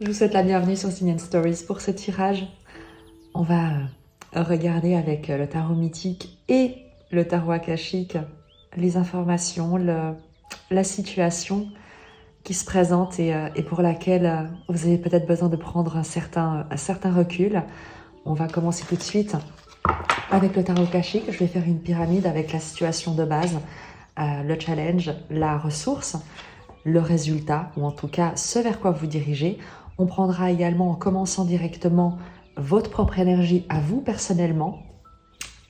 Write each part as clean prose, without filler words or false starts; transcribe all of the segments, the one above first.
Je vous souhaite la bienvenue sur Simian Stories pour ce tirage. On va regarder avec le tarot mythique et le tarot akashique les informations, la situation qui se présente et pour laquelle vous avez peut-être besoin de prendre un certain recul. On va commencer tout de suite avec le tarot akashique. Je vais faire une pyramide avec la situation de base, le challenge, la ressource, le résultat, ou en tout cas ce vers quoi vous dirigez. On prendra également, en commençant directement, votre propre énergie à vous personnellement.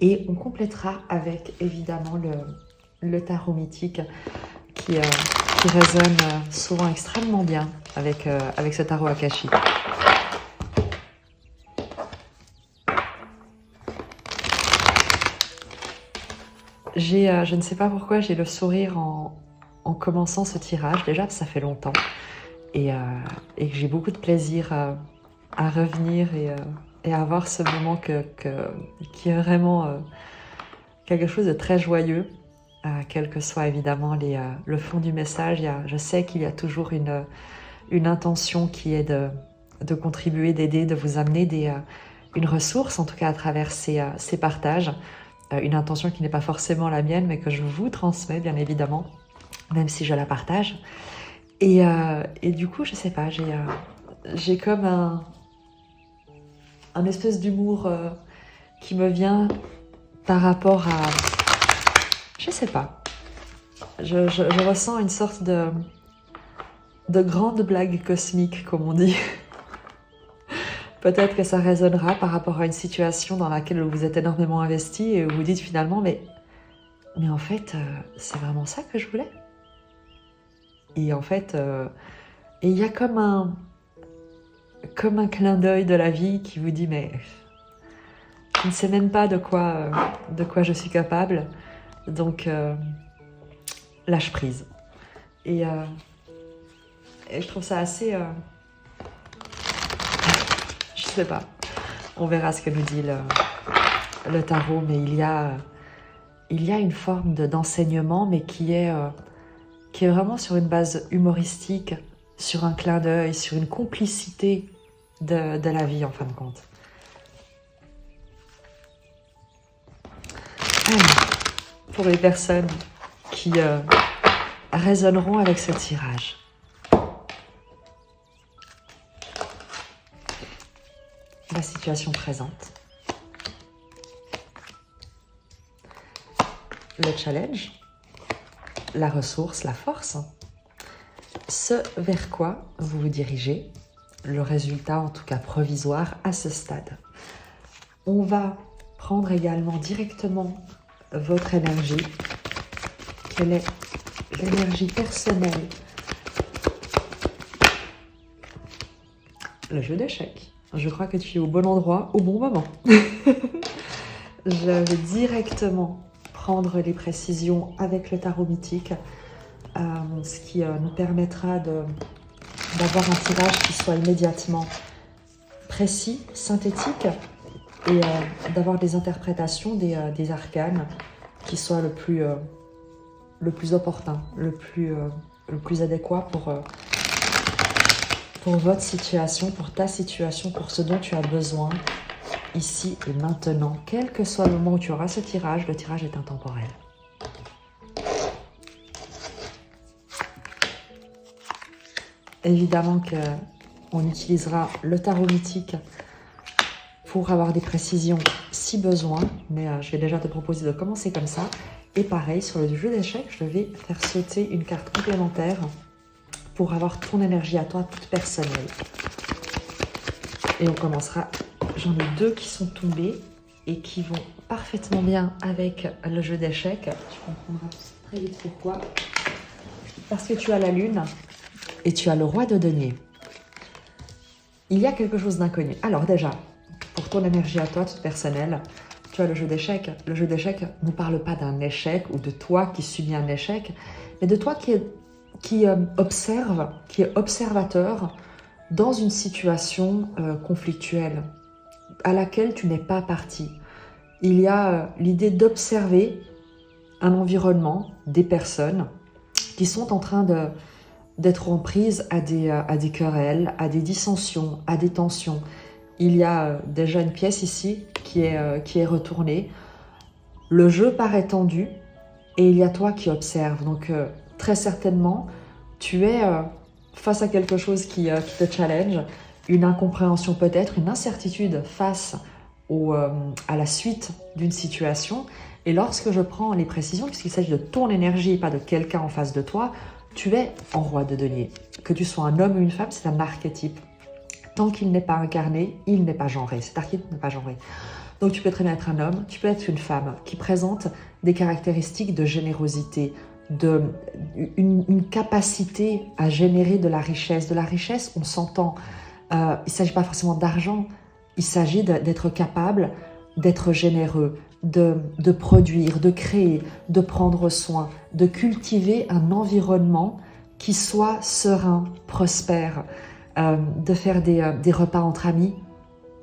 Et on complétera avec évidemment le tarot mythique qui résonne souvent extrêmement bien avec ce tarot akashique. Je ne sais pas pourquoi j'ai le sourire en commençant ce tirage. Déjà, ça fait longtemps. Et que j'ai beaucoup de plaisir à revenir et à avoir ce moment qui est vraiment quelque chose de très joyeux, quel que soit évidemment le fond du message. Je sais qu'il y a toujours une intention qui est de contribuer, d'aider, de vous amener une ressource, en tout cas à travers ces partages. Une intention qui n'est pas forcément la mienne, mais que je vous transmets bien évidemment, même si je la partage. Et du coup, je sais pas, j'ai comme un espèce d'humour qui me vient par rapport à... Je sais pas. Je ressens une sorte de grande blague cosmique, comme on dit. Peut-être que ça résonnera par rapport à une situation dans laquelle vous êtes énormément investi et où vous dites finalement, mais en fait, c'est vraiment ça que je voulais. Et en fait, il y a comme un clin d'œil de la vie qui vous dit, mais je ne sais même pas de quoi je suis capable, donc lâche prise. Et je trouve ça assez... je sais pas, on verra ce que nous dit le tarot, mais il y a une forme d'enseignement, mais qui est vraiment sur une base humoristique, sur un clin d'œil, sur une complicité de la vie en fin de compte. Alors, pour les personnes qui résonneront avec ce tirage, la situation présente, le challenge, la ressource, la force, ce vers quoi vous vous dirigez, le résultat en tout cas provisoire à ce stade. On va prendre également directement votre énergie. Quelle est l'énergie personnelle? Le jeu d'échecs. Je crois que tu es au bon endroit, au bon moment. Je vais directement prendre les précisions avec le tarot mythique, ce qui nous permettra d'avoir un tirage qui soit immédiatement précis, synthétique, et d'avoir des interprétations des arcanes qui soient le plus opportun, le plus adéquat pour votre situation, pour ta situation, pour ce dont tu as besoin ici et maintenant. Quel que soit le moment où tu auras ce tirage, le tirage est intemporel. Évidemment qu'on utilisera le tarot mythique pour avoir des précisions si besoin, mais je vais déjà te proposer de commencer comme ça. Et pareil, sur le jeu d'échecs, je vais faire sauter une carte complémentaire pour avoir ton énergie à toi toute personnelle. Et on commencera, j'en ai deux qui sont tombés et qui vont parfaitement bien avec le jeu d'échecs. Tu comprendras très vite pourquoi. Parce que tu as la lune et tu as le roi de denier. Il y a quelque chose d'inconnu. Alors déjà, pour ton énergie à toi toute personnelle, tu as le jeu d'échecs. Le jeu d'échecs ne parle pas d'un échec ou de toi qui subis un échec, mais de toi qui observe, qui est observateur dans une situation conflictuelle à laquelle tu n'es pas partie. Il y a l'idée d'observer un environnement, des personnes qui sont en train d'être en prise à des querelles, à des dissensions, à des tensions. Il y a déjà une pièce ici qui est retournée. Le jeu paraît tendu et il y a toi qui observes. Donc très certainement, tu es face à quelque chose qui te challenge, une incompréhension peut-être, une incertitude face à la suite d'une situation. Et lorsque je prends les précisions, puisqu'il s'agit de ton énergie et pas de quelqu'un en face de toi, tu es en roi de denier. Que tu sois un homme ou une femme, c'est un archétype. Tant qu'il n'est pas incarné, il n'est pas genré. Cet archétype n'est pas genré. Donc tu peux très bien être un homme, tu peux être une femme qui présente des caractéristiques de générosité, une capacité à générer de la richesse. De la richesse, on s'entend. Il ne s'agit pas forcément d'argent, il s'agit d'être capable, d'être généreux, de produire, de créer, de prendre soin, de cultiver un environnement qui soit serein, prospère, de faire des repas entre amis,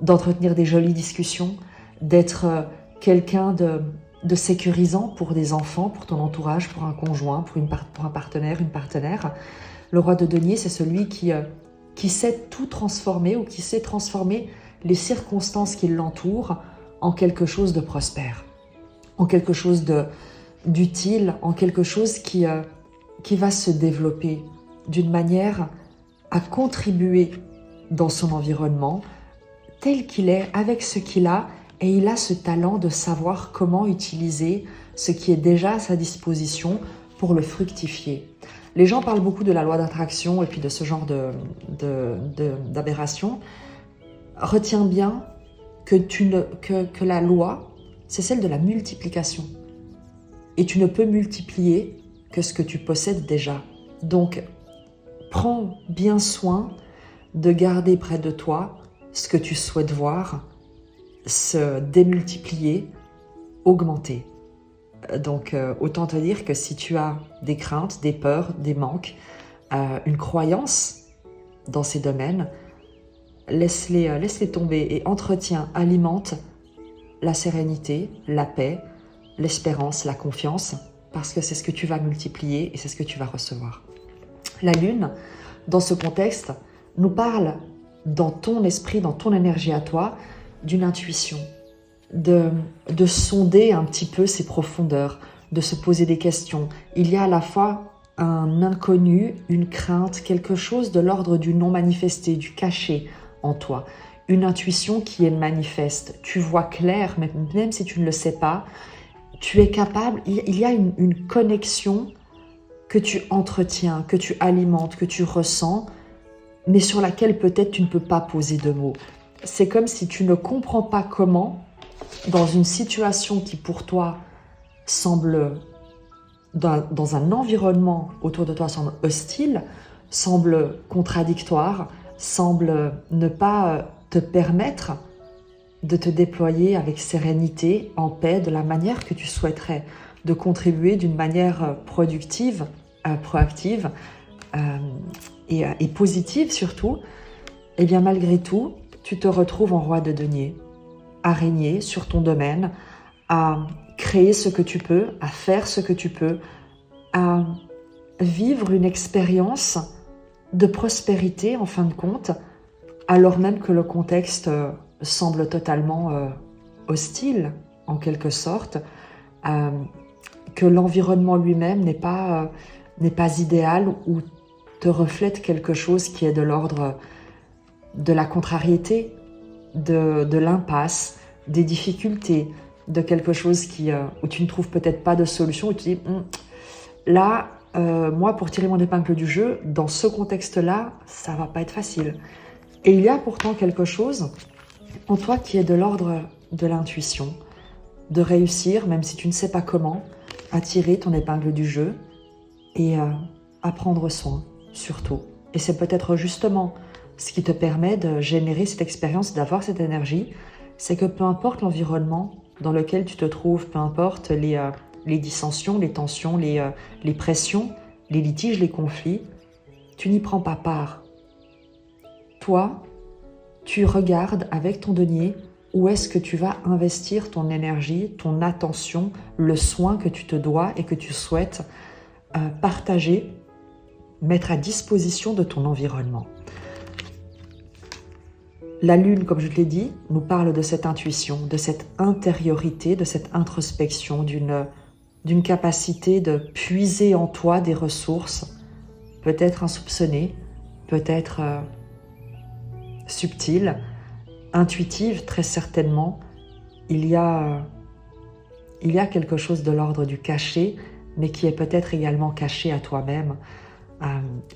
d'entretenir des jolies discussions, d'être quelqu'un de sécurisant pour des enfants, pour ton entourage, pour un conjoint, pour un partenaire, une partenaire. Le roi de denier, c'est celui qui sait tout transformer ou qui sait transformer les circonstances qui l'entourent en quelque chose de prospère, en quelque chose d'utile, en quelque chose qui va se développer d'une manière à contribuer dans son environnement tel qu'il est, avec ce qu'il a, et il a ce talent de savoir comment utiliser ce qui est déjà à sa disposition pour le fructifier. Les gens parlent beaucoup de la loi d'attraction et puis de ce genre d'aberration. Retiens bien que la loi, c'est celle de la multiplication. Et tu ne peux multiplier que ce que tu possèdes déjà. Donc, prends bien soin de garder près de toi ce que tu souhaites voir se démultiplier, augmenter. Donc, autant te dire que si tu as des craintes, des peurs, des manques, une croyance dans ces domaines, laisse-les tomber et entretiens, alimente la sérénité, la paix, l'espérance, la confiance, parce que c'est ce que tu vas multiplier et c'est ce que tu vas recevoir. La Lune, dans ce contexte, nous parle dans ton esprit, dans ton énergie à toi, d'une intuition, de sonder un petit peu ses profondeurs, de se poser des questions. Il y a à la fois un inconnu, une crainte, quelque chose de l'ordre du non manifesté, du caché en toi. Une intuition qui est manifeste. Tu vois clair, même si tu ne le sais pas, tu es capable, il y a une connexion que tu entretiens, que tu alimentes, que tu ressens, mais sur laquelle peut-être tu ne peux pas poser de mots. C'est comme si tu ne comprends pas comment, dans une situation qui pour toi semble, dans un environnement autour de toi semble hostile, semble contradictoire, semble ne pas te permettre de te déployer avec sérénité, en paix, de la manière que tu souhaiterais, de contribuer d'une manière productive, proactive et positive surtout. Et bien malgré tout, tu te retrouves en roi de denier, à régner sur ton domaine, à créer ce que tu peux, à faire ce que tu peux, à vivre une expérience de prospérité en fin de compte, alors même que le contexte semble totalement hostile en quelque sorte, que l'environnement lui-même n'est pas idéal ou te reflète quelque chose qui est de l'ordre de la contrariété, de l'impasse, des difficultés, de quelque chose où tu ne trouves peut-être pas de solution, où tu dis là, moi pour tirer mon épingle du jeu, dans ce contexte-là, ça va pas être facile. Et il y a pourtant quelque chose en toi qui est de l'ordre de l'intuition, de réussir, même si tu ne sais pas comment, à tirer ton épingle du jeu et à prendre soin, surtout. Et c'est peut-être justement ce qui te permet de générer cette expérience, d'avoir cette énergie, c'est que peu importe l'environnement dans lequel tu te trouves, peu importe les dissensions, les tensions, les pressions, les litiges, les conflits, tu n'y prends pas part. Toi, tu regardes avec ton denier où est-ce que tu vas investir ton énergie, ton attention, le soin que tu te dois et que tu souhaites partager mettre à disposition de ton environnement. La lune, comme je te l'ai dit, nous parle de cette intuition, de cette intériorité, de cette introspection, d'une capacité de puiser en toi des ressources, peut-être insoupçonnées, peut-être subtiles, intuitives très certainement. Il y a quelque chose de l'ordre du caché, mais qui est peut-être également caché à toi-même,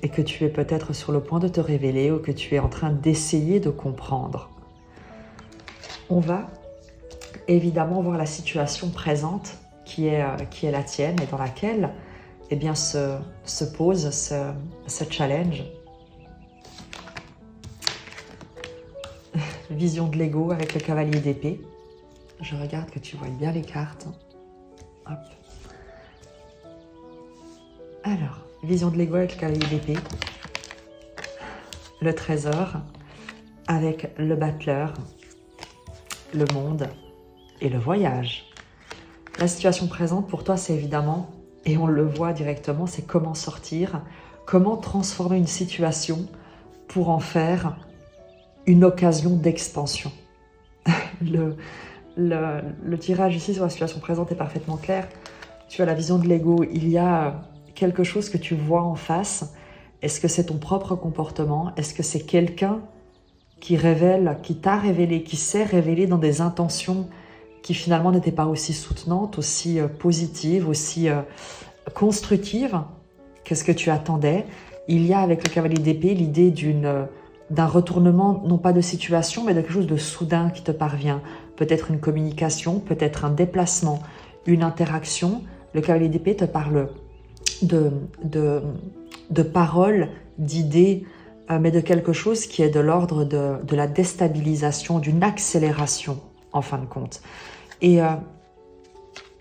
et que tu es peut-être sur le point de te révéler ou que tu es en train d'essayer de comprendre. On va évidemment voir la situation présente qui est la tienne et dans laquelle eh bien, se pose ce challenge. Vision de l'ego avec le cavalier d'épée. Je regarde que tu vois bien les cartes. Hop. Alors, vision de l'ego avec le cavalier d'épée. Le trésor avec le battleur, le monde et le voyage. La situation présente pour toi, c'est évidemment, et on le voit directement, c'est comment sortir, comment transformer une situation pour en faire une occasion d'expansion. Le tirage ici sur la situation présente est parfaitement clair. Tu as la vision de l'ego, il y a quelque chose que tu vois en face. Est-ce que c'est ton propre comportement? Est-ce que c'est quelqu'un qui révèle, qui t'a révélé, qui s'est révélé dans des intentions qui finalement n'étaient pas aussi soutenantes, aussi positives, aussi constructives que ce que tu attendais? Il y a avec le cavalier d'épée l'idée d'un retournement, non pas de situation, mais de quelque chose de soudain qui te parvient. Peut-être une communication, peut-être un déplacement, une interaction. Le cavalier d'épée te parle de paroles, d'idées, mais de quelque chose qui est de l'ordre de la déstabilisation, d'une accélération, en fin de compte. Et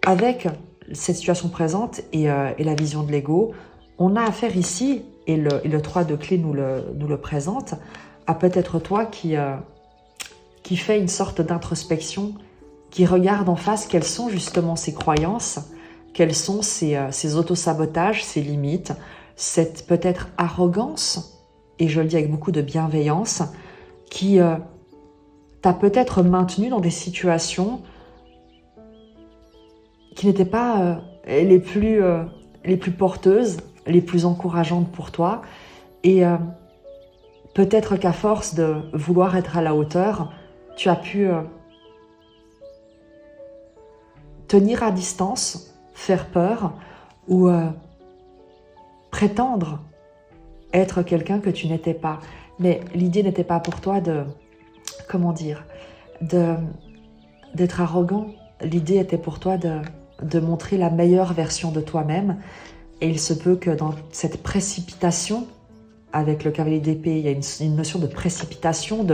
avec cette situation présente et la vision de l'ego, on a affaire ici, et le 3 de clé nous le présente, à peut-être toi qui fait une sorte d'introspection, qui regarde en face quelles sont justement ses croyances, quels sont ses autosabotages, ses limites, cette peut-être arrogance, et je le dis avec beaucoup de bienveillance, qui t'a peut-être maintenu dans des situations qui n'étaient pas les plus porteuses, les plus encourageantes pour toi. Et peut-être qu'à force de vouloir être à la hauteur, tu as pu tenir à distance, faire peur ou prétendre être quelqu'un que tu n'étais pas. Mais l'idée n'était pas pour toi d'être arrogant. L'idée était pour toi de montrer la meilleure version de toi-même. Et il se peut que dans cette précipitation, avec le cavalier d'épée, il y a une notion de précipitation,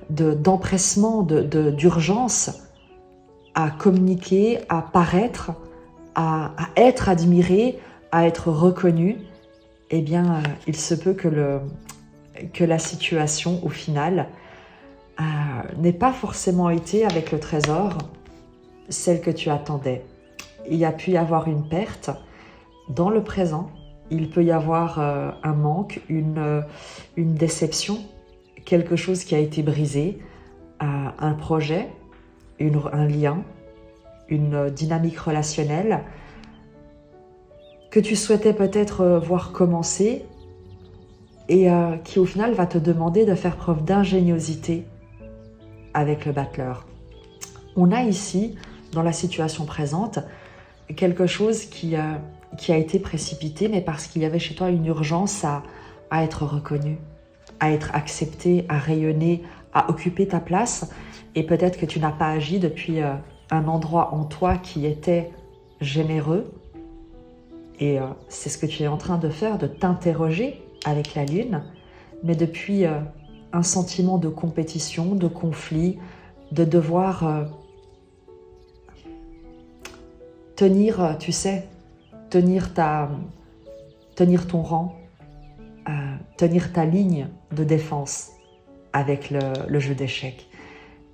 d'empressement, d'urgence à communiquer, à paraître, à être admiré, à être reconnu. Eh bien, il se peut que la situation, au final, n'ait pas forcément été avec le trésor celle que tu attendais. Il y a pu y avoir une perte dans le présent. Il peut y avoir un manque, une déception, quelque chose qui a été brisé, un projet, un lien, une dynamique relationnelle que tu souhaitais peut-être voir commencer et qui au final va te demander de faire preuve d'ingéniosité avec le battleur. On a ici, dans la situation présente, quelque chose qui a été précipité, mais parce qu'il y avait chez toi une urgence à être reconnu, à être accepté, à rayonner, à occuper ta place. Et peut-être que tu n'as pas agi depuis un endroit en toi qui était généreux. Et c'est ce que tu es en train de faire, de t'interroger avec la lune, mais depuis un sentiment de compétition, de conflit, de devoir tenir, tu sais, tenir ton rang, tenir ta ligne de défense avec le jeu d'échecs.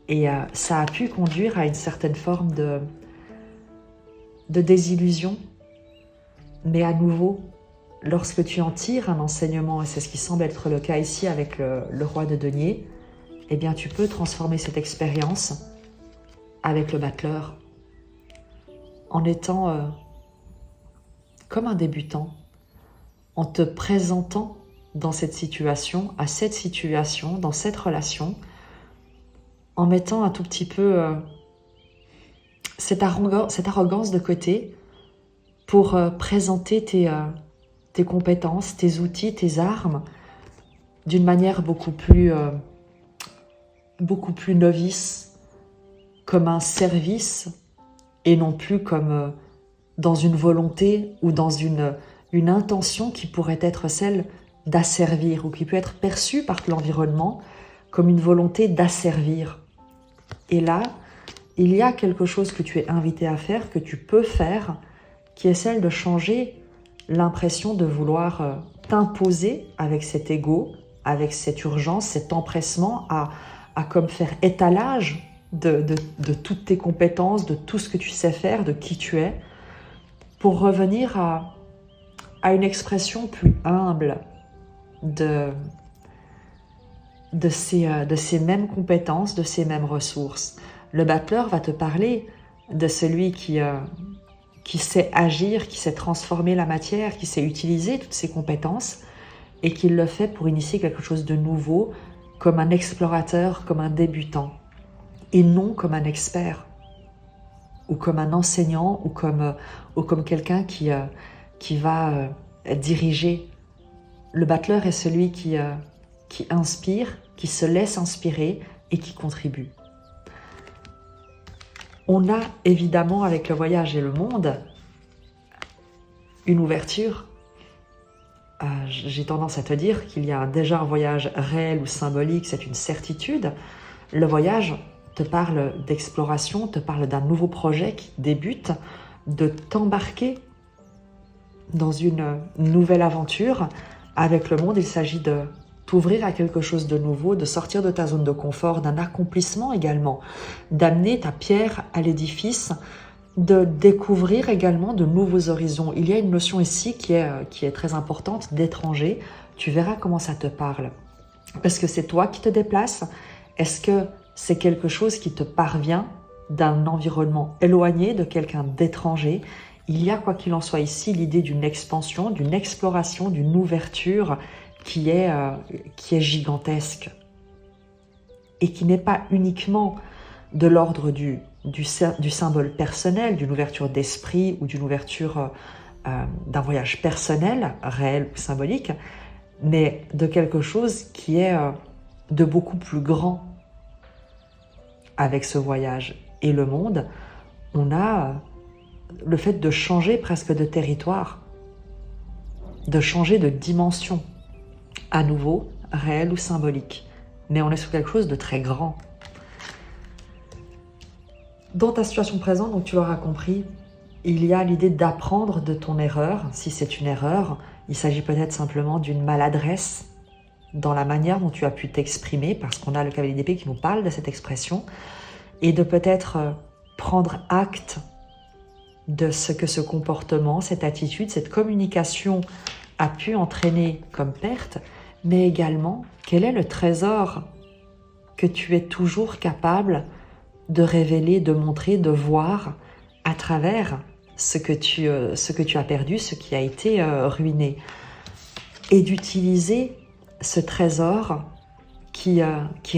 Et ça a pu conduire à une certaine forme de désillusion, mais à nouveau, lorsque tu en tires un enseignement, et c'est ce qui semble être le cas ici avec le roi de denier, eh bien tu peux transformer cette expérience avec le battleur en étant comme un débutant, en te présentant dans cette situation, à cette situation, dans cette relation, en mettant un tout petit peu cette arrogance de côté pour présenter tes compétences, tes outils, tes armes d'une manière beaucoup plus novice, comme un service et non plus comme dans une volonté ou dans une intention qui pourrait être celle d'asservir ou qui peut être perçue par l'environnement comme une volonté d'asservir. Et là, il y a quelque chose que tu es invité à faire, que tu peux faire, qui est celle de changer l'impression de vouloir t'imposer avec cet ego, avec cette urgence, cet empressement à comme faire étalage de toutes tes compétences, de tout ce que tu sais faire, de qui tu es, pour revenir à une expression plus humble de ces mêmes compétences, de ces mêmes ressources. Le battleur va te parler de celui qui sait agir, qui sait transformer la matière, qui sait utiliser toutes ses compétences et qui le fait pour initier quelque chose de nouveau, comme un explorateur, comme un débutant, et non comme un expert, ou comme un enseignant, ou comme quelqu'un qui va diriger. Le battleur est celui qui inspire, qui se laisse inspirer et qui contribue. On a évidemment avec le voyage et le monde une ouverture. J'ai tendance à te dire qu'il y a déjà un voyage réel ou symbolique, c'est une certitude. Le voyage te parle d'exploration, te parle d'un nouveau projet qui débute, de t'embarquer dans une nouvelle aventure. Avec le monde, il s'agit de t'ouvrir à quelque chose de nouveau, de sortir de ta zone de confort, d'un accomplissement également, d'amener ta pierre à l'édifice, de découvrir également de nouveaux horizons. Il y a une notion ici qui est très importante d'étranger. Tu verras comment ça te parle. Est-ce que c'est toi qui te déplaces? Est-ce que c'est quelque chose qui te parvient d'un environnement éloigné, de quelqu'un d'étranger? Il y a, quoi qu'il en soit ici, l'idée d'une expansion, d'une exploration, d'une ouverture qui est gigantesque et qui n'est pas uniquement de l'ordre du symbole personnel, d'une ouverture d'esprit ou d'une ouverture d'un voyage personnel, réel ou symbolique, mais de quelque chose qui est de beaucoup plus grand. Avec ce voyage et le monde, on a le fait de changer presque de territoire, de changer de dimension, à nouveau, réel ou symbolique. Mais on est sur quelque chose de très grand. Dans ta situation présente, donc tu l'auras compris, il y a l'idée d'apprendre de ton erreur. Si c'est une erreur, il s'agit peut-être simplement d'une maladresse dans la manière dont tu as pu t'exprimer, parce qu'on a le cavalier d'épée qui nous parle de cette expression, et de peut-être prendre acte de ce que ce comportement, cette attitude, cette communication a pu entraîner comme perte, mais également quel est le trésor que tu es toujours capable de révéler, de montrer, de voir à travers ce que tu as perdu, ce qui a été ruiné, et d'utiliser ce trésor qui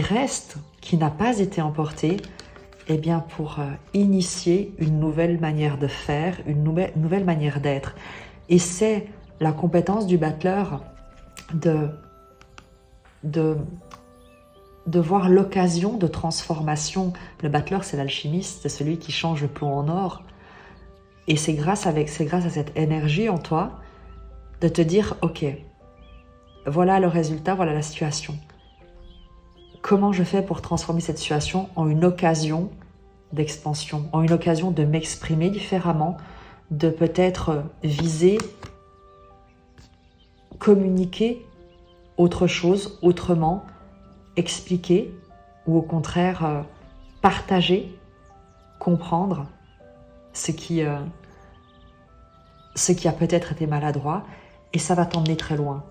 reste, qui n'a pas été emporté, eh bien pour initier une nouvelle manière de faire, une nouvelle manière d'être. Et c'est la compétence du battleur de voir l'occasion de transformation. Le battleur, c'est l'alchimiste, c'est celui qui change le plomb en or. Et c'est grâce à cette énergie en toi de te dire, ok, voilà le résultat, voilà la situation. Comment je fais pour transformer cette situation en une occasion d'expansion, en une occasion de m'exprimer différemment, de peut-être viser, communiquer autre chose, autrement, expliquer ou au contraire partager, comprendre ce qui a peut-être été maladroit et ça va t'emmener très loin.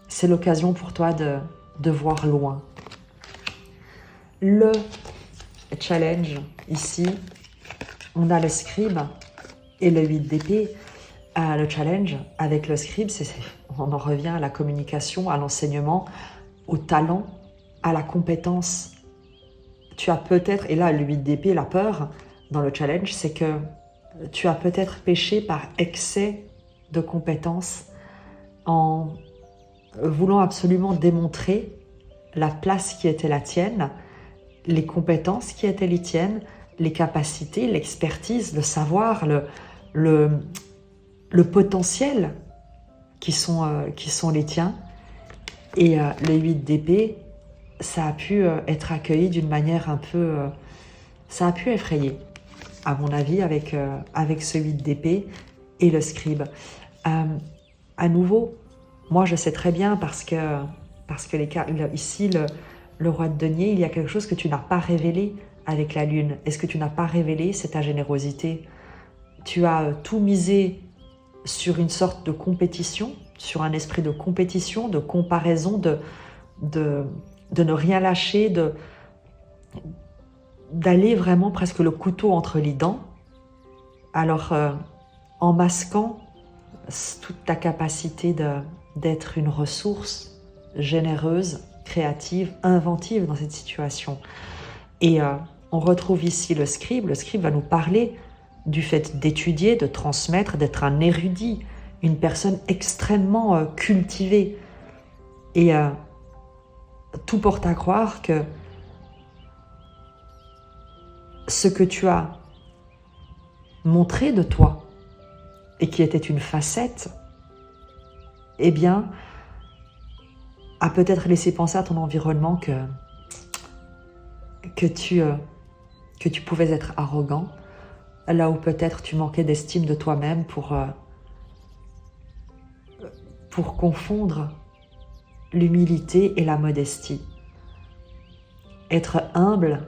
C'est l'occasion pour toi de voir loin. Le challenge, ici, on a le scribe et le 8 d'épée. Le challenge avec le scribe, on en revient à la communication, à l'enseignement, au talent, à la compétence. Tu as peut-être, et là le 8 d'épée, la peur dans le challenge, c'est que tu as peut-être péché par excès de compétences en voulant absolument démontrer la place qui était la tienne, les compétences qui étaient les tiennes, les capacités, l'expertise, le savoir, le potentiel qui sont les tiens. Et le 8 d'épée, ça a pu être accueilli d'une manière un peu... ça a pu effrayer, à mon avis, avec ce 8 d'épée et le scribe. À nouveau, moi je sais très bien parce que ici, le roi de denier, il y a quelque chose que tu n'as pas révélé avec la lune. Et ce que tu n'as pas révélé, c'est ta générosité. Tu as tout misé sur une sorte de compétition, sur un esprit de compétition, de comparaison, de ne rien lâcher, d'aller vraiment presque le couteau entre les dents. Alors, en masquant toute ta capacité d'être une ressource généreuse, créative, inventive dans cette situation. Et on retrouve ici le scribe. Le scribe va nous parler du fait d'étudier, de transmettre, d'être un érudit, une personne extrêmement cultivée. Et tout porte à croire que ce que tu as montré de toi et qui était une facette, eh bien, a peut-être laissé penser à ton environnement que tu pouvais être arrogant, là où peut-être tu manquais d'estime de toi-même pour confondre l'humilité et la modestie. Être humble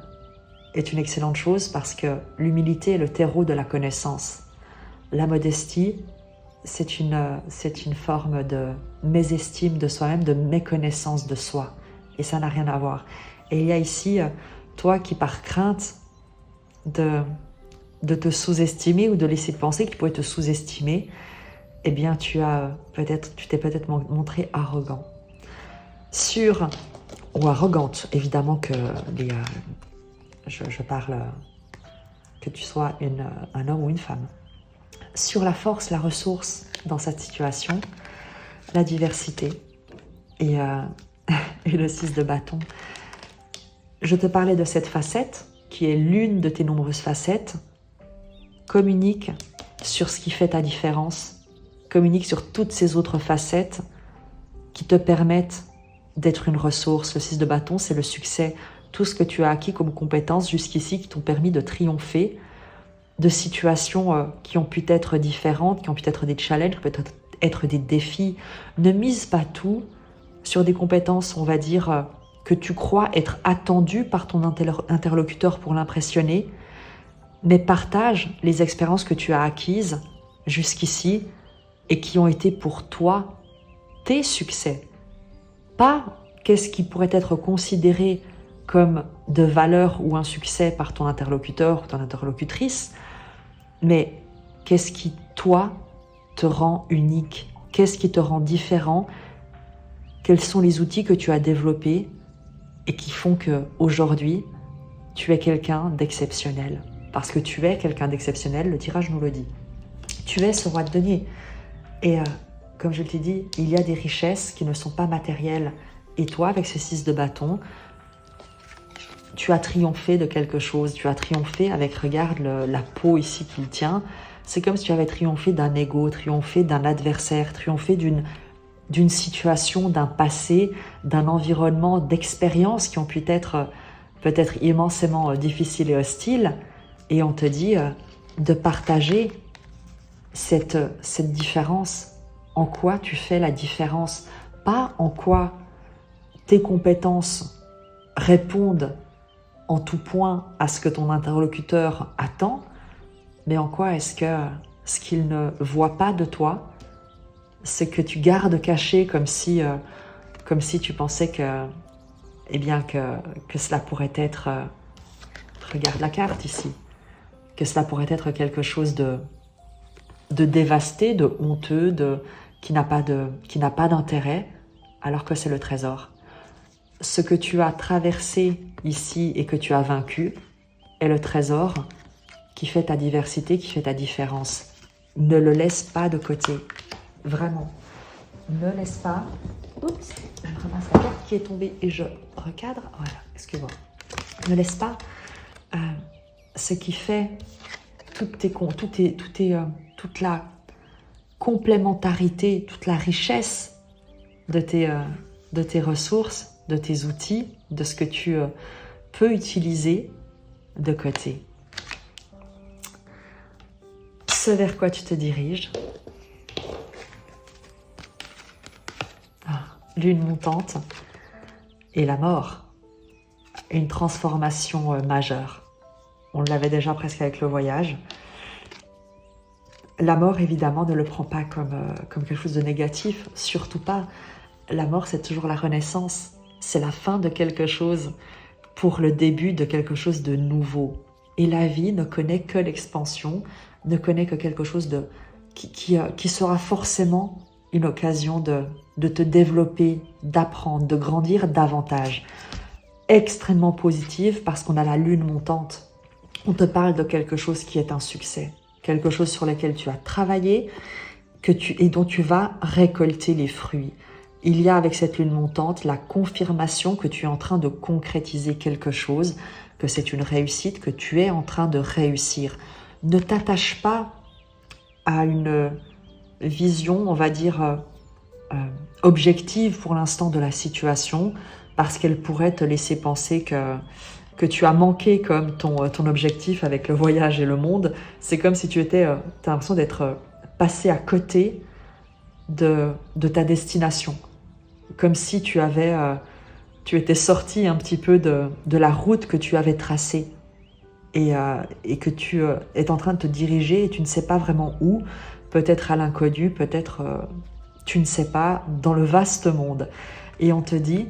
est une excellente chose parce que l'humilité est le terreau de la connaissance. La modestie, c'est une forme de mésestime de soi-même, de méconnaissance de soi. Et ça n'a rien à voir. Et il y a ici, toi qui par crainte de te sous-estimer ou de laisser penser qu'il pourrait te sous-estimer, eh bien tu t'es peut-être montré arrogant. Ou arrogante, évidemment que je parle que tu sois un homme ou une femme. Sur la force, la ressource dans cette situation, la diversité et le 6 de bâton. Je te parlais de cette facette qui est l'une de tes nombreuses facettes. Communique sur ce qui fait ta différence. Communique sur toutes ces autres facettes qui te permettent d'être une ressource. Le 6 de bâton, c'est le succès. Tout ce que tu as acquis comme compétences jusqu'ici qui t'ont permis de triompher de situations qui ont pu être différentes, qui ont pu être des challenges, qui peuvent être des défis. Ne mise pas tout sur des compétences, on va dire, que tu crois être attendues par ton interlocuteur pour l'impressionner, mais partage les expériences que tu as acquises jusqu'ici et qui ont été pour toi tes succès. Pas qu'est-ce qui pourrait être considéré comme de valeur ou un succès par ton interlocuteur ou ton interlocutrice, mais qu'est-ce qui, toi, te rend unique? Qu'est-ce qui te rend différent? Quels sont les outils que tu as développés et qui font qu'aujourd'hui, tu es quelqu'un d'exceptionnel? Parce que tu es quelqu'un d'exceptionnel, le tirage nous le dit. Tu es ce roi de denier. Et comme je t'ai dit, il y a des richesses qui ne sont pas matérielles. Et toi, avec ce 6 de bâton, tu as triomphé de quelque chose. Tu as triomphé avec, regarde, la peau ici qu'il tient. C'est comme si tu avais triomphé d'un ego, triomphé d'un adversaire, triomphé d'une situation, d'un passé, d'un environnement, d'expériences qui ont pu être peut-être immensément difficiles et hostiles. Et on te dit de partager cette différence. En quoi tu fais la différence? Pas en quoi tes compétences répondent en tout point à ce que ton interlocuteur attend, mais en quoi est-ce que ce qu'il ne voit pas de toi, ce que tu gardes caché comme si tu pensais que, eh bien, que cela pourrait être, regarde la carte ici, que cela pourrait être quelque chose de dévasté, de honteux, qui n'a pas d'intérêt, alors que c'est le trésor. Ce que tu as traversé ici et que tu as vaincu est le trésor qui fait ta diversité, qui fait ta différence. Ne le laisse pas de côté, vraiment. Ne laisse pas... Oups, je ramasse la carte qui est tombée et je recadre. Voilà, excuse-moi. Ne laisse pas ce qui fait toute la complémentarité, toute la richesse de tes ressources, de tes outils, de ce que tu peux utiliser de côté. Ce vers quoi tu te diriges. Lune montante et la mort. Une transformation majeure. On l'avait déjà presque avec le voyage. La mort, évidemment, ne le prend pas comme quelque chose de négatif, surtout pas. La mort, c'est toujours la renaissance. C'est la fin de quelque chose pour le début de quelque chose de nouveau. Et la vie ne connaît que l'expansion, ne connaît que quelque chose qui sera forcément une occasion de te développer, d'apprendre, de grandir davantage. Extrêmement positive parce qu'on a la lune montante. On te parle de quelque chose qui est un succès, quelque chose sur lequel tu as travaillé et dont tu vas récolter les fruits. Il y a avec cette lune montante la confirmation que tu es en train de concrétiser quelque chose, que c'est une réussite, que tu es en train de réussir. Ne t'attache pas à une vision, on va dire, objective pour l'instant de la situation, parce qu'elle pourrait te laisser penser que tu as manqué comme ton objectif avec le voyage et le monde. C'est comme si tu as l'impression d'être passé à côté de ta destination. Comme si tu étais sorti un petit peu de la route que tu avais tracée et que tu es en train de te diriger et tu ne sais pas vraiment où, peut-être à l'inconnu, peut-être tu ne sais pas, dans le vaste monde. Et on te dit,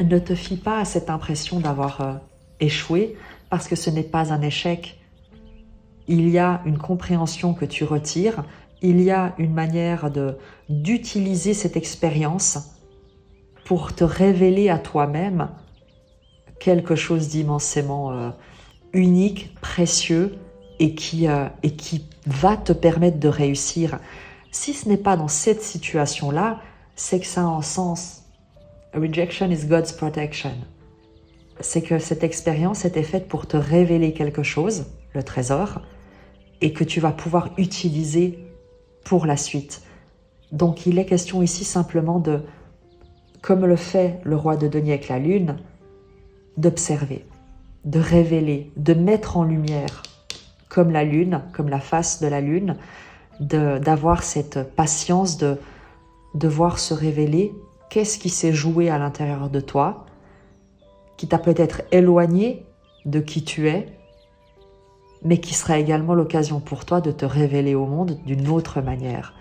ne te fie pas à cette impression d'avoir échoué, parce que ce n'est pas un échec. Il y a une compréhension que tu retires, il y a une manière d'utiliser cette expérience pour te révéler à toi-même quelque chose d'immensément unique, précieux et qui va te permettre de réussir. Si ce n'est pas dans cette situation-là, c'est que ça a un sens. Rejection is God's protection. C'est que cette expérience était faite pour te révéler quelque chose, le trésor, et que tu vas pouvoir utiliser pour la suite. Donc il est question ici simplement de, comme le fait le roi de denier avec la lune, d'observer, de révéler, de mettre en lumière, comme la lune, comme la face de la lune, d'avoir cette patience de voir se révéler qu'est-ce qui s'est joué à l'intérieur de toi, qui t'a peut-être éloigné de qui tu es, mais qui sera également l'occasion pour toi de te révéler au monde d'une autre manière,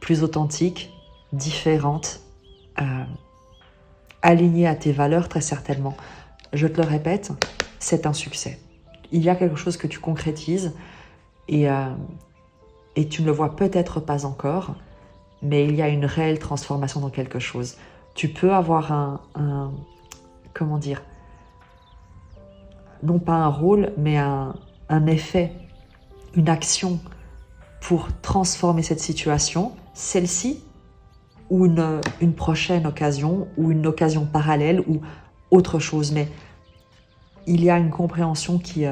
plus authentique, différente, alignée à tes valeurs très certainement. Je te le répète, c'est un succès. Il y a quelque chose que tu concrétises et tu ne le vois peut-être pas encore, mais il y a une réelle transformation dans quelque chose. Tu peux avoir comment dire, non pas un rôle, mais un effet, une action pour transformer cette situation, celle-ci, ou une prochaine occasion, ou une occasion parallèle, ou autre chose. Mais il y a une compréhension qui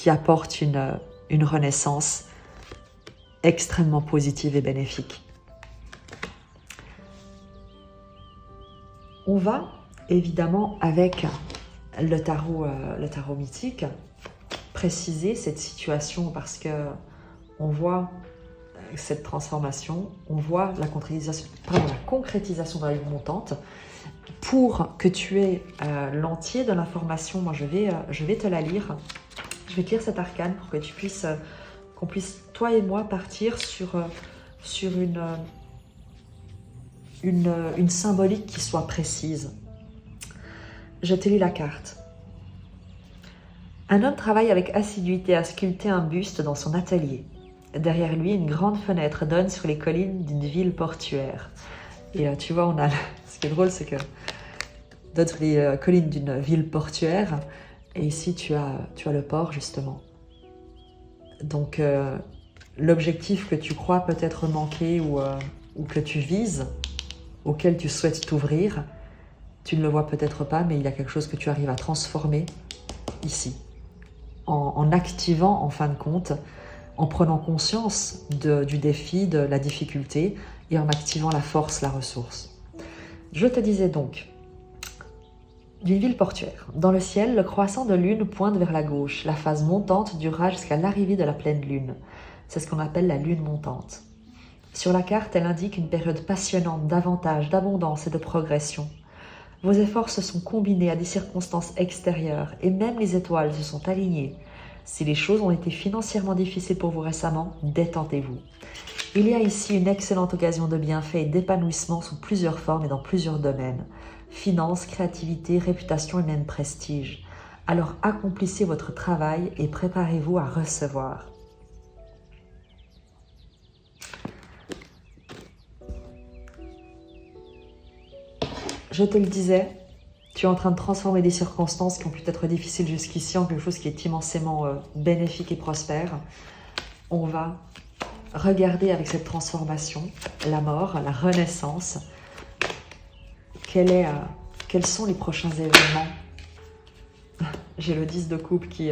apporte une renaissance extrêmement positive et bénéfique. On va évidemment avec le tarot mythique préciser cette situation parce que on voit cette transformation, on voit la concrétisation de la lune montante. Pour que tu aies l'entier de l'information, moi je vais te la lire. Je vais te lire cet arcane pour que tu puisses, qu'on puisse, toi et moi, partir sur une symbolique qui soit précise. Je te lis la carte. Un homme travaille avec assiduité à sculpter un buste dans son atelier. Derrière lui, une grande fenêtre donne sur les collines d'une ville portuaire. Et là, tu vois, ce qui est drôle, c'est que donne sur les collines d'une ville portuaire. Et ici, tu as le port, justement. Donc, l'objectif que tu crois peut-être manquer ou que tu vises, auquel tu souhaites t'ouvrir, tu ne le vois peut-être pas, mais il y a quelque chose que tu arrives à transformer ici. En activant, en fin de compte, en prenant conscience du défi, de la difficulté, et en activant la force, la ressource. Je te disais donc, d'une ville portuaire. Dans le ciel, le croissant de lune pointe vers la gauche. La phase montante durera jusqu'à l'arrivée de la pleine lune. C'est ce qu'on appelle la lune montante. Sur la carte, elle indique une période passionnante d'avantages, d'abondance et de progression. Vos efforts se sont combinés à des circonstances extérieures et même les étoiles se sont alignées. Si les choses ont été financièrement difficiles pour vous récemment, détendez-vous. Il y a ici une excellente occasion de bienfaits et d'épanouissement sous plusieurs formes et dans plusieurs domaines. Finances, créativité, réputation et même prestige. Alors accomplissez votre travail et préparez-vous à recevoir. Je te le disais, tu es en train de transformer des circonstances qui ont pu être difficiles jusqu'ici en quelque chose qui est immensément bénéfique et prospère. On va regarder avec cette transformation la mort, la renaissance. Quels sont les prochains événements? J'ai le 10 de coupe qui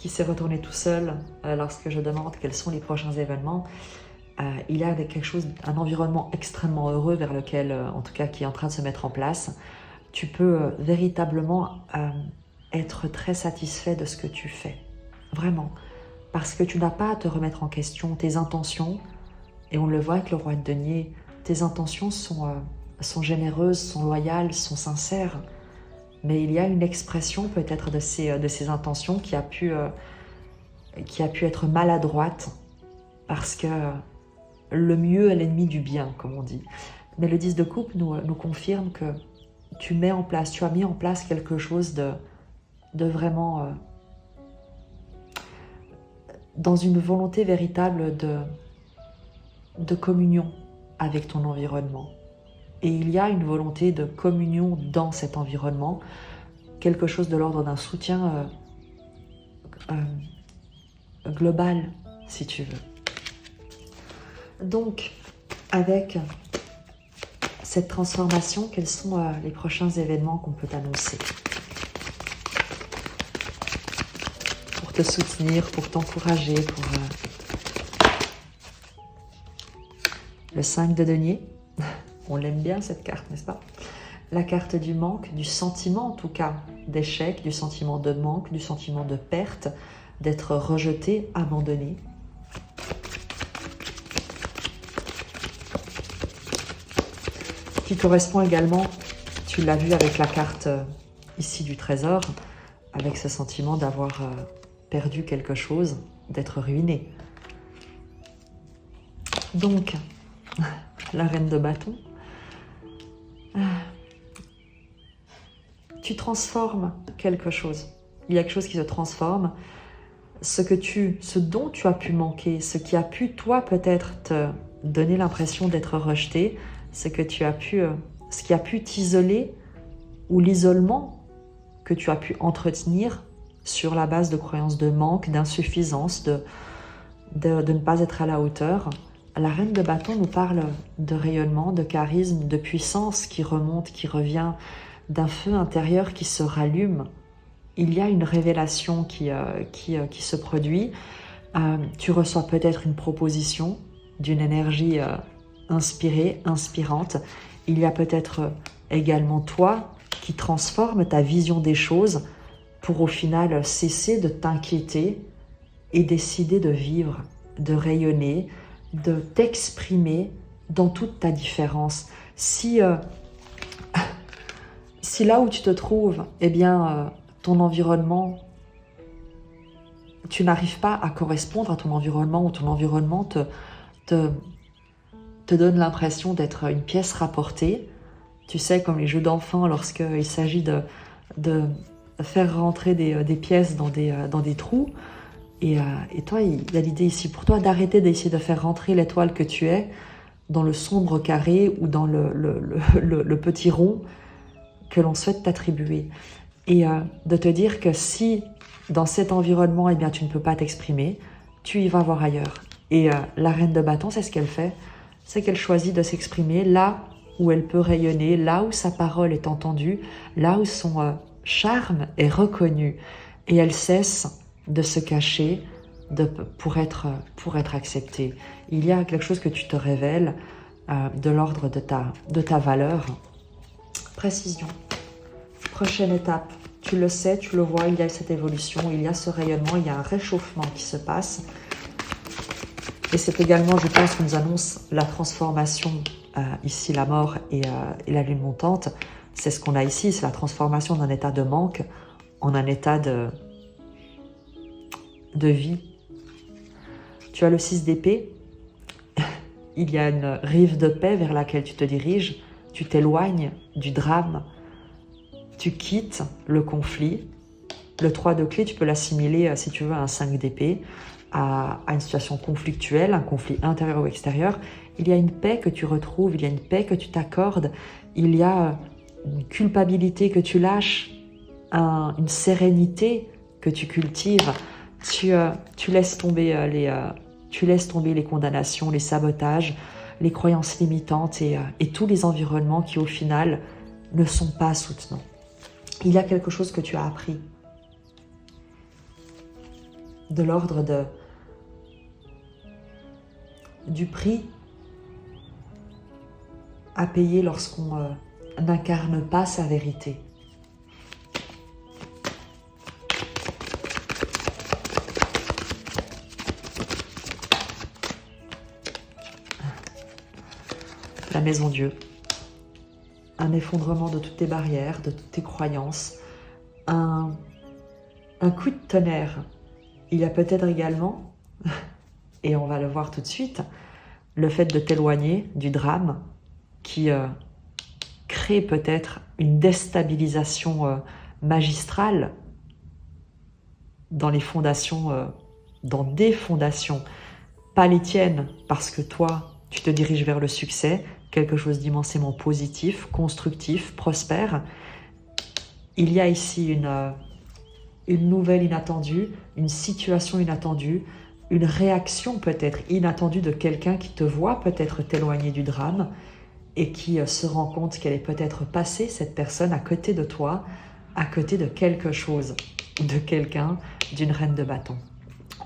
s'est retourné tout seul lorsque je demande quels sont les prochains événements. Il y a un environnement extrêmement heureux vers lequel, en tout cas, qui est en train de se mettre en place. Tu peux véritablement être très satisfait de ce que tu fais. Vraiment. Parce que tu n'as pas à te remettre en question tes intentions. Et on le voit avec le roi de denier. Tes intentions sont généreuses, sont loyales, sont sincères. Mais il y a une expression peut-être de ces intentions qui a pu être maladroite. Parce que le mieux est l'ennemi du bien, comme on dit. Mais le 10 de coupe nous confirme que tu as mis en place quelque chose de vraiment dans une volonté véritable de communion avec ton environnement. Et il y a une volonté de communion dans cet environnement, quelque chose de l'ordre d'un soutien global, si tu veux. Donc, avec cette transformation, quels sont les prochains événements qu'on peut annoncer pour te soutenir, pour t'encourager, le 5 de denier. On l'aime bien cette carte, n'est-ce pas? La carte du manque, du sentiment en tout cas d'échec, du sentiment de manque, du sentiment de perte, d'être rejeté, abandonné. Qui correspond également, tu l'as vu avec la carte ici du trésor, avec ce sentiment d'avoir perdu quelque chose, d'être ruiné. Donc, la reine de bâton, tu transformes quelque chose. Il y a quelque chose qui se transforme. Ce dont tu as pu manquer, ce qui a pu, toi, peut-être te donner l'impression d'être rejeté, ce qui a pu t'isoler, ou l'isolement que tu as pu entretenir sur la base de croyances de manque, d'insuffisance, de ne pas être à la hauteur. La reine de bâton nous parle de rayonnement, de charisme, de puissance qui remonte, qui revient, d'un feu intérieur qui se rallume. Il y a une révélation qui se produit. Tu reçois peut-être une proposition d'une énergie inspirée, inspirante. Il y a peut-être également toi qui transforme ta vision des choses pour au final cesser de t'inquiéter et décider de vivre, de rayonner, de t'exprimer dans toute ta différence. Si là où tu te trouves, eh bien, ton environnement, tu n'arrives pas à correspondre à ton environnement, ou ton environnement te donne l'impression d'être une pièce rapportée. Tu sais, comme les jeux d'enfants, lorsqu'il s'agit de faire rentrer des pièces dans des trous. Et toi, il y a l'idée ici pour toi d'arrêter d'essayer de faire rentrer l'étoile que tu es dans le sombre carré ou dans le petit rond que l'on souhaite t'attribuer. Et de te dire que si dans cet environnement, eh bien, tu ne peux pas t'exprimer, tu y vas voir ailleurs. Et la reine de bâton, c'est ce qu'elle fait, c'est qu'elle choisit de s'exprimer là où elle peut rayonner, là où sa parole est entendue, là où son charme est reconnu. Et elle cesse de se cacher pour être acceptée. Il y a quelque chose que tu te révèles de l'ordre de ta valeur. Précision. Prochaine étape. Tu le sais, tu le vois, il y a cette évolution, il y a ce rayonnement, il y a un réchauffement qui se passe. Et c'est également, je pense, qu'on nous annonce la transformation, ici la mort et la lune montante. C'est ce qu'on a ici, c'est la transformation d'un état de manque en un état de vie. Tu as le 6 d'épée. Il y a une rive de paix vers laquelle tu te diriges. Tu t'éloignes du drame. Tu quittes le conflit. Le 3 de clé, tu peux l'assimiler, si tu veux, à un 5 d'épée, à une situation conflictuelle, un conflit intérieur ou extérieur. Il y a une paix que tu retrouves, il y a une paix que tu t'accordes, il y a une culpabilité que tu lâches, une sérénité que tu cultives. Tu laisses tomber les condamnations, les sabotages, les croyances limitantes et tous les environnements qui, au final, ne sont pas soutenants. Il y a quelque chose que tu as appris de l'ordre du prix à payer lorsqu'on n'incarne pas sa vérité. La maison Dieu. Un effondrement de toutes tes barrières, de toutes tes croyances, un coup de tonnerre. Il y a peut-être également, et on va le voir tout de suite, le fait de t'éloigner du drame qui crée peut-être une déstabilisation magistrale dans les fondations, dans des fondations, pas les tiennes, parce que toi, tu te diriges vers le succès, quelque chose d'immensément positif, constructif, prospère. Il y a ici une nouvelle inattendue, une situation inattendue, une réaction peut-être inattendue de quelqu'un qui te voit peut-être t'éloigner du drame et qui se rend compte qu'elle est peut-être passée, cette personne, à côté de toi, à côté de quelque chose, de quelqu'un, d'une reine de bâton.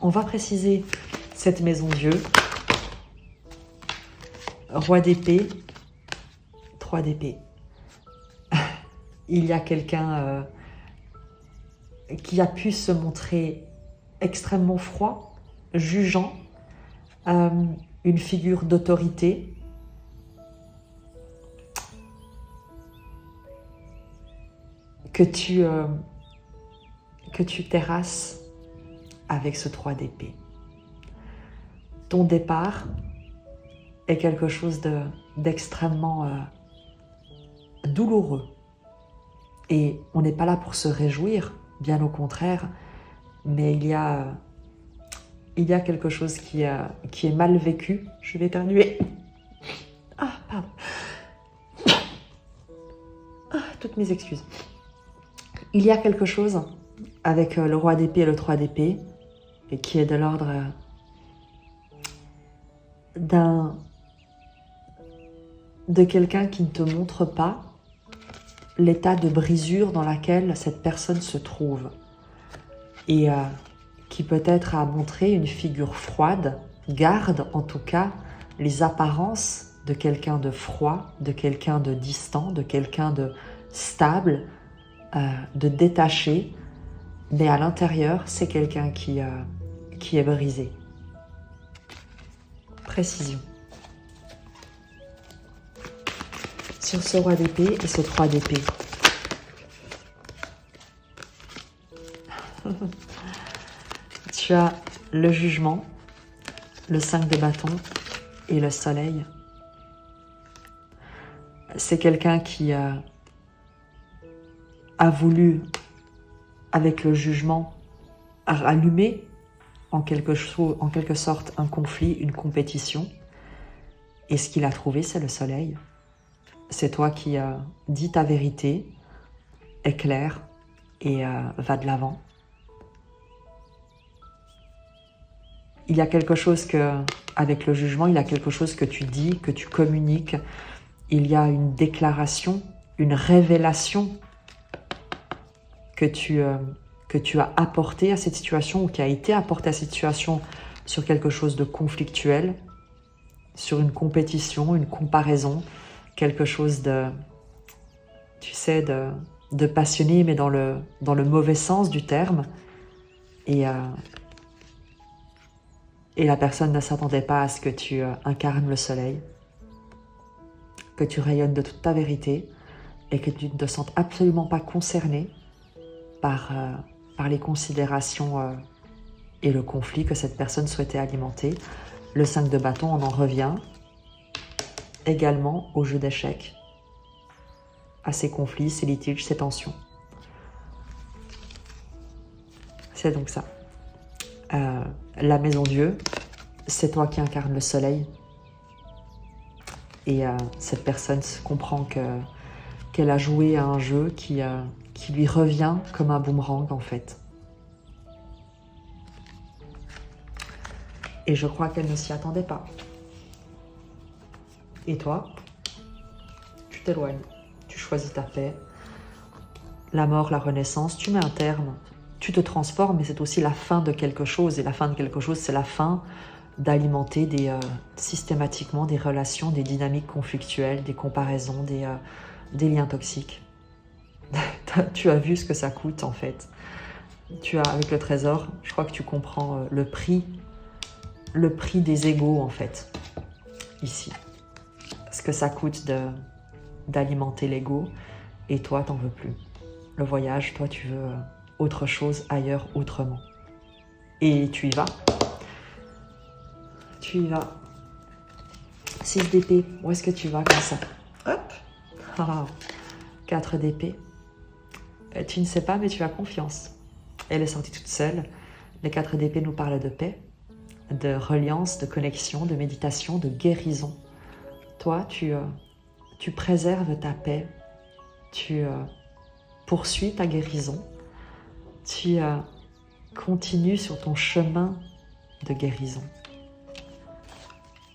On va préciser cette maison Dieu. Roi d'épée, 3 d'épée. Il y a quelqu'un qui a pu se montrer extrêmement froid, jugeant, une figure d'autorité, que tu terrasses avec ce 3 d'épée. Ton départ est quelque chose d'extrêmement douloureux. Et on n'est pas là pour se réjouir, bien au contraire, mais il y a quelque chose qui est mal vécu. Je vais éternuer. Ah, pardon. Toutes mes excuses. Il y a quelque chose avec le roi d'épée et le 3 d'épée, et qui est de l'ordre de quelqu'un qui ne te montre pas l'état de brisure dans laquelle cette personne se trouve et qui peut-être a montré une figure froide, garde en tout cas les apparences de quelqu'un de froid, de quelqu'un de distant, de quelqu'un de stable, de détaché, mais à l'intérieur, c'est quelqu'un qui est brisé. Précision. Sur ce roi d'épée et ce 3 d'épée. Tu as le jugement, le 5 de bâton et le soleil. c'est quelqu'un qui a voulu, avec le jugement, allumer en quelque sorte un conflit, une compétition. Et ce qu'il a trouvé, c'est le soleil. C'est toi qui dis ta vérité, éclaire et va de l'avant. Il y a quelque chose avec le jugement, il y a quelque chose que tu dis, que tu communiques. Il y a une déclaration, une révélation que tu as apportée à cette situation ou qui a été apportée à cette situation sur quelque chose de conflictuel, sur une compétition, une comparaison, quelque chose de, tu sais, de passionné, mais dans le mauvais sens du terme. Et la personne ne s'attendait pas à ce que tu incarnes le soleil, que tu rayonnes de toute ta vérité et que tu ne te sentes absolument pas concerné par les considérations et le conflit que cette personne souhaitait alimenter. Le 5 de bâton, on en revient également au jeu d'échecs, à ces conflits, ces litiges, ces tensions. C'est donc ça. La maison Dieu, c'est toi qui incarnes le soleil. Et cette personne comprend qu'elle a joué à un jeu qui lui revient comme un boomerang en fait. Et je crois qu'elle ne s'y attendait pas. Et toi, tu t'éloignes, tu choisis ta paix, la mort, la renaissance, tu mets un terme, tu te transformes, mais c'est aussi la fin de quelque chose. Et la fin de quelque chose, c'est la fin d'alimenter systématiquement des relations, des dynamiques conflictuelles, des comparaisons, des liens toxiques. Tu as vu ce que ça coûte en fait. Avec le trésor, je crois que tu comprends le prix des égos en fait, ici. Ce que ça coûte d'alimenter l'ego, et toi, t'en veux plus. Le voyage, toi, tu veux autre chose, ailleurs, autrement. Et tu y vas. Tu y vas. 6 d'épée, où est-ce que tu vas comme ça? Hop. 4 d'épée. Tu ne sais pas, mais tu as confiance. Elle est sortie toute seule. Les 4 d'épée nous parlent de paix, de reliance, de connexion, de méditation, de guérison. Toi, tu préserves ta paix, tu poursuis ta guérison, tu continues sur ton chemin de guérison.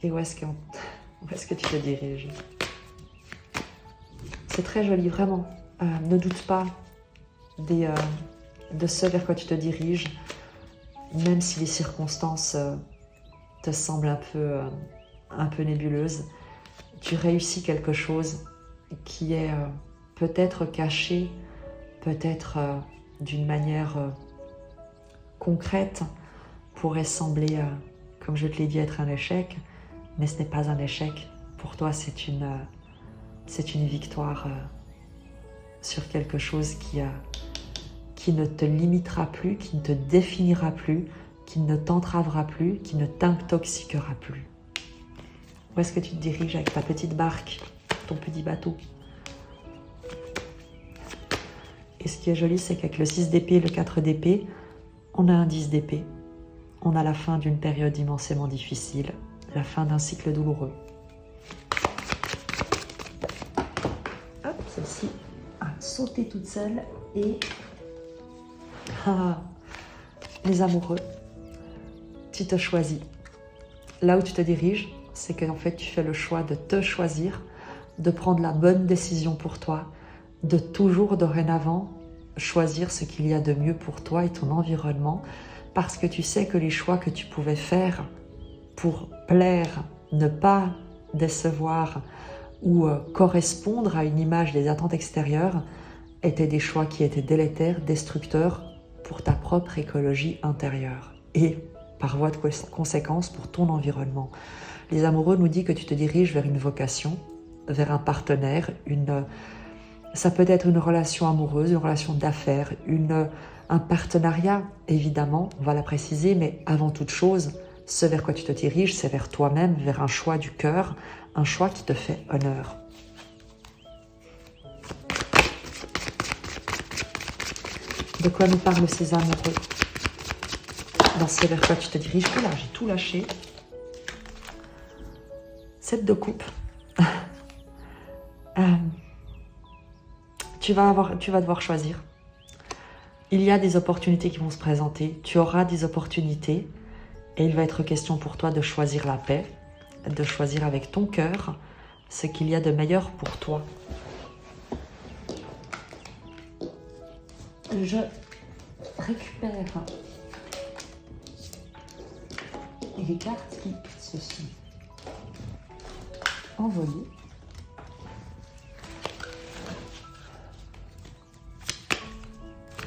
Et où est-ce que tu te diriges? C'est très joli, vraiment. Ne doute pas de ce vers quoi tu te diriges, même si les circonstances te semblent un peu nébuleuses. Tu réussis quelque chose qui est peut-être caché, peut-être d'une manière concrète, pourrait sembler, comme je te l'ai dit, être un échec, mais ce n'est pas un échec. Pour toi, c'est une victoire sur quelque chose qui ne te limitera plus, qui ne te définira plus, qui ne t'entravera plus, qui ne t'intoxiquera plus. Où est-ce que tu te diriges avec ta petite barque, ton petit bateau? Et ce qui est joli, c'est qu'avec le 6 d'épée et le 4 d'épée, on a un 10 d'épée. On a la fin d'une période immensément difficile, la fin d'un cycle douloureux. Hop, celle-ci a sauté toute seule et... les amoureux, tu te choisis. Là où tu te diriges, c'est qu'en fait, tu fais le choix de te choisir, de prendre la bonne décision pour toi, de toujours dorénavant choisir ce qu'il y a de mieux pour toi et ton environnement, parce que tu sais que les choix que tu pouvais faire pour plaire, ne pas décevoir ou correspondre à une image des attentes extérieures étaient des choix qui étaient délétères, destructeurs pour ta propre écologie intérieure et par voie de conséquence pour ton environnement. Les amoureux nous disent que tu te diriges vers une vocation, vers un partenaire, ça peut être une relation amoureuse, une relation d'affaires, un partenariat, évidemment, on va la préciser, mais avant toute chose, ce vers quoi tu te diriges, c'est vers toi-même, vers un choix du cœur, un choix qui te fait honneur. De quoi nous parlent ces amoureux? Dans ce vers quoi tu te diriges? Oula, j'ai tout lâché. 7 de coupe. Tu vas devoir choisir. Il y a des opportunités qui vont se présenter. Tu auras des opportunités. Et il va être question pour toi de choisir la paix, de choisir avec ton cœur ce qu'il y a de meilleur pour toi. Je récupère les cartes qui se sont envolées.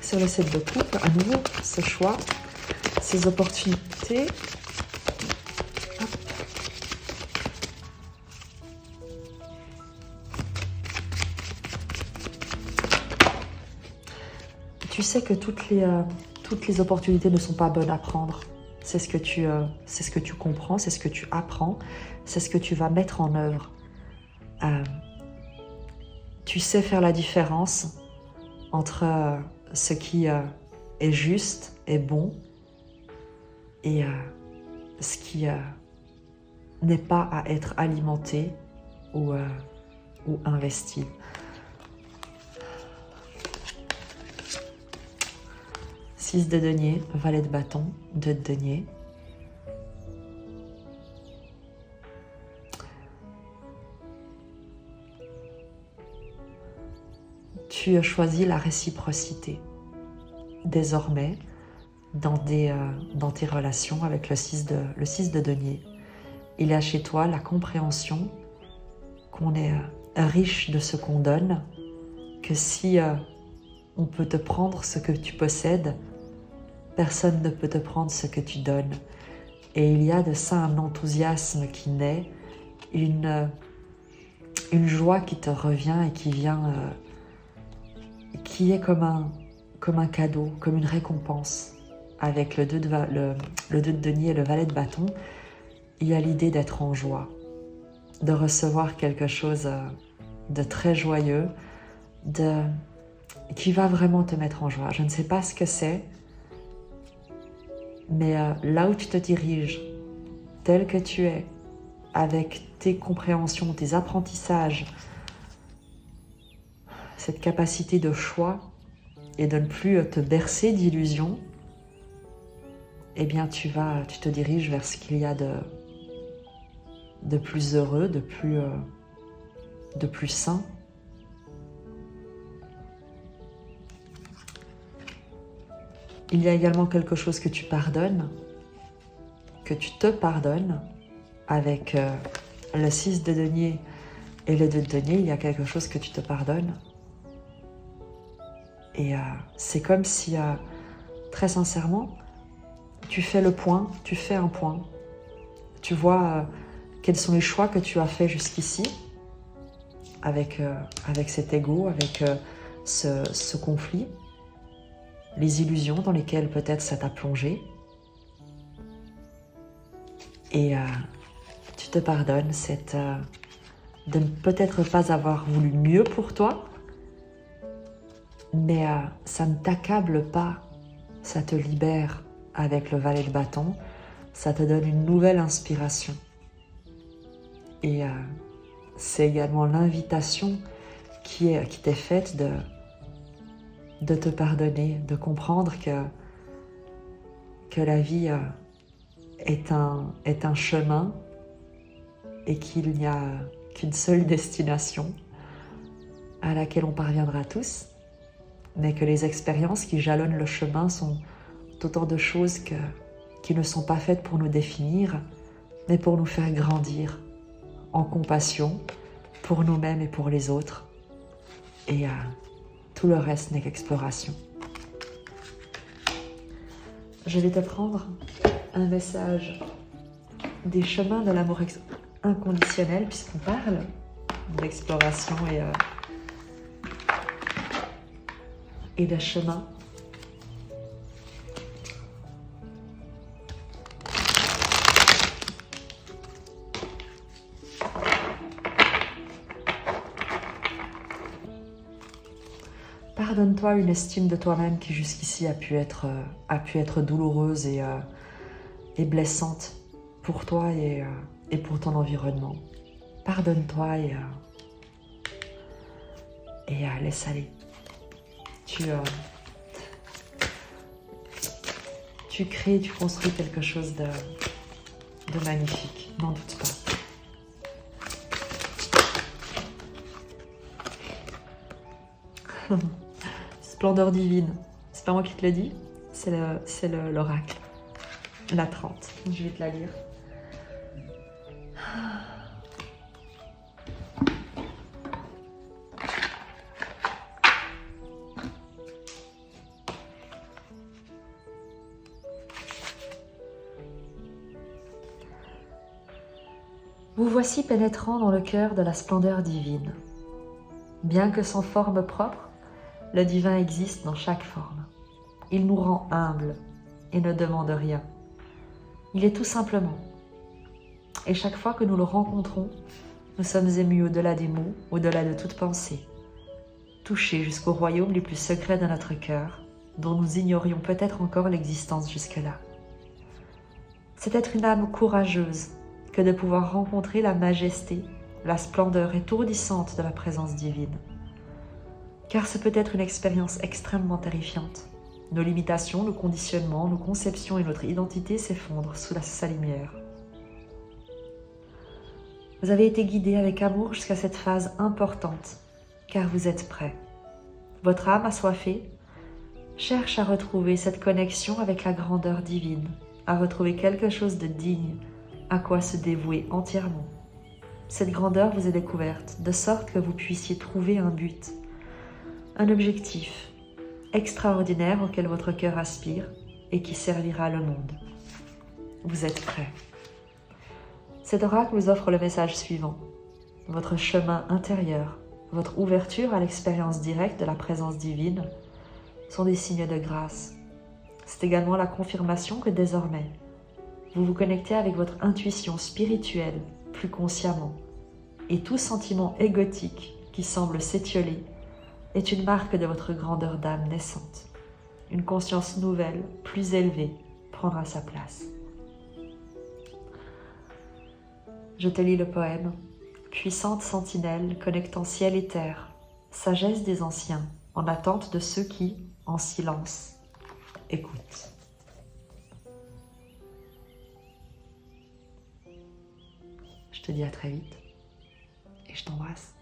Sur le 7 de coupe, à nouveau, ce choix, ces opportunités. Hop. Tu sais que toutes les opportunités ne sont pas bonnes à prendre. C'est ce que tu comprends, c'est ce que tu apprends, c'est ce que tu vas mettre en œuvre. Tu sais faire la différence entre ce qui est juste et bon et ce qui n'est pas à être alimenté ou investi. Six de denier, valet de bâton, 2 de denier. Tu as choisi la réciprocité. Désormais, dans tes relations avec le 6 de denier, il y a chez toi la compréhension qu'on est riche de ce qu'on donne, que si on peut te prendre ce que tu possèdes, personne ne peut te prendre ce que tu donnes. Et il y a de ça un enthousiasme qui naît, une joie qui te revient et qui vient, qui est comme un cadeau, comme une récompense. Avec le 2 de denier et le valet de bâton, il y a l'idée d'être en joie, de recevoir quelque chose de très joyeux, qui va vraiment te mettre en joie. Je ne sais pas ce que c'est, mais là où tu te diriges, tel que tu es, avec tes compréhensions, tes apprentissages, cette capacité de choix et de ne plus te bercer d'illusions, eh bien tu te diriges vers ce qu'il y a de plus heureux, de plus sain. Il y a également quelque chose que tu pardonnes, que tu te pardonnes avec le 6 de denier et le 2 de denier. Il y a quelque chose que tu te pardonnes. Et c'est comme si, très sincèrement, tu fais un point. Tu vois quels sont les choix que tu as faits jusqu'ici avec cet ego, avec ce conflit, les illusions dans lesquelles peut-être ça t'a plongé. Et tu te pardonnes de ne peut-être pas avoir voulu mieux pour toi, mais ça ne t'accable pas, ça te libère avec le valet de bâton, ça te donne une nouvelle inspiration. Et c'est également l'invitation qui t'est faite de te pardonner, de comprendre que la vie est un chemin et qu'il n'y a qu'une seule destination à laquelle on parviendra tous, mais que les expériences qui jalonnent le chemin sont autant de choses qui ne sont pas faites pour nous définir, mais pour nous faire grandir en compassion pour nous-mêmes et pour les autres. Et tout le reste n'est qu'exploration. Je vais te prendre un message des chemins de l'amour inconditionnel, puisqu'on parle d'exploration et de chemin. Pardonne-toi une estime de toi-même qui jusqu'ici a pu être douloureuse et blessante pour toi et pour ton environnement. Pardonne-toi et laisse aller. Tu crées, tu construis quelque chose de magnifique, n'en doute pas. Splendeur divine, c'est pas moi qui te le dis, c'est l'oracle, la 30. Je vais te la lire. Vous voici pénétrant dans le cœur de la splendeur divine. Bien que sans forme propre, le divin existe dans chaque forme. Il nous rend humbles et ne demande rien. Il est tout simplement. Et chaque fois que nous le rencontrons, nous sommes émus au-delà des mots, au-delà de toute pensée, touchés jusqu'aux royaumes les plus secrets de notre cœur, dont nous ignorions peut-être encore l'existence jusque-là. C'est être une âme courageuse que de pouvoir rencontrer la majesté, la splendeur étourdissante de la présence divine. Car ce peut être une expérience extrêmement terrifiante. Nos limitations, nos conditionnements, nos conceptions et notre identité s'effondrent sous sa lumière. Vous avez été guidé avec amour jusqu'à cette phase importante, car vous êtes prêt. Votre âme assoiffée cherche à retrouver cette connexion avec la grandeur divine, à retrouver quelque chose de digne, à quoi se dévouer entièrement. Cette grandeur vous est découverte, de sorte que vous puissiez trouver un but, un objectif extraordinaire auquel votre cœur aspire et qui servira le monde. Vous êtes prêt. Cet oracle vous offre le message suivant. Votre chemin intérieur, votre ouverture à l'expérience directe de la présence divine sont des signes de grâce. C'est également la confirmation que désormais, vous vous connectez avec votre intuition spirituelle plus consciemment, et tout sentiment égotique qui semble s'étioler est une marque de votre grandeur d'âme naissante. Une conscience nouvelle, plus élevée, prendra sa place. Je te lis le poème. Puissante sentinelle connectant ciel et terre, sagesse des anciens, en attente de ceux qui, en silence, écoutent. Je te dis à très vite et je t'embrasse.